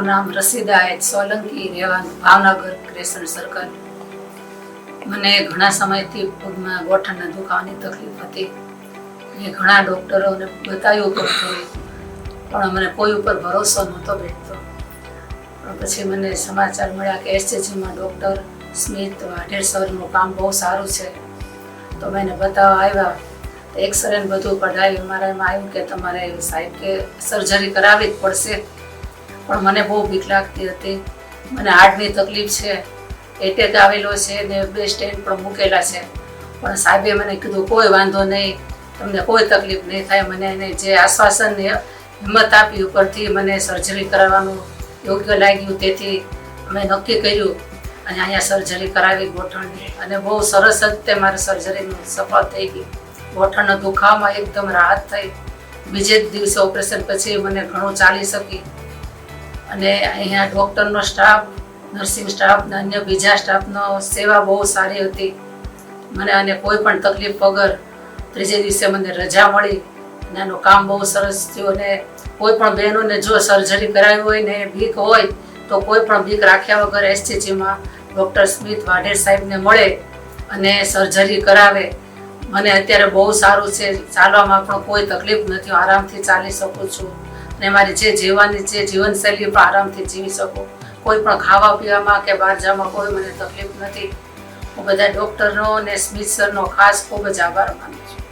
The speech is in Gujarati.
મારું નામ રસીદા એચ સોલંકી, રહેવાનું ભાવનગર ક્રેસન સર્કલ. મને ઘણા સમયથી પગમાં ગોઠણના દુખાવાની તકલીફ હતી. મેં ઘણા ડૉક્ટરોને બતાવ્યું પણ મને કોઈ ઉપર ભરોસો નહોતો બેઠતો. પણ પછી મને સમાચાર મળ્યા કે એસએચજીમાં ડૉક્ટર સ્મિત વાઢેર સરનું કામ બહુ સારું છે. તો મેં બતાવવા આવ્યા તો એક્સરે ને બધું કઢાવ્યું. મારા એમાં આવ્યું કે તમારે સાહેબ કે સર્જરી કરાવવી જ પડશે. પણ મને બહુ બીક લાગતી હતી. મને હાર્ટની તકલીફ છે, એટેક આવેલો છે ને 2 સ્ટેન્ટ પણ મૂકેલા છે. પણ સાહેબે મને કીધું કોઈ વાંધો નહીં, તમને કોઈ તકલીફ નહીં થાય. મને એને જે આશ્વાસન ને હિંમત આપી ઉપરથી મને સર્જરી કરાવવાનું યોગ્ય લાગ્યું. તેથી અમે નક્કી કર્યું અને અહીંયા સર્જરી કરાવી ગોઠણની, અને બહુ સરસ જ તે મારી સર્જરીનું સફળ થઈ ગઈ. ગોઠણનો દુખાવામાં એકદમ રાહત થઈ. બીજે જ દિવસે ઓપરેશન પછી મને ઘણું ચાલી શકી. અને અહીંયા ડૉક્ટરનો સ્ટાફ, નર્સિંગ સ્ટાફ અને અન્ય બીજા સ્ટાફનો સેવા બહુ સારી હતી. મને અને કોઈ પણ તકલીફ વગર ત્રીજે દિવસે મને રજા મળી અને એનું કામ બહુ સરસ થયું. અને કોઈ પણ બહેનોને જો સર્જરી કરાવી હોય ને બીક હોય તો કોઈ પણ બીક રાખ્યા વગર એસએચજીમાં ડૉક્ટર સ્મિત વાઢેર સાહેબને મળે અને સર્જરી કરાવે. મને અત્યારે બહુ સારું છે, ચાલવામાં પણ કોઈ તકલીફ નથી. હું આરામથી ચાલી શકું છું અને મારી જે જીવવાની જે જીવનશૈલી પણ આરામથી જીવી શકું. કોઈ પણ ખાવા પીવામાં કે બહાર જવામાં કોઈ મને તકલીફ નથી. હું બધા ડૉક્ટરનો અને સ્મિત સરનો ખાસ ખૂબ જ આભાર માનું છું.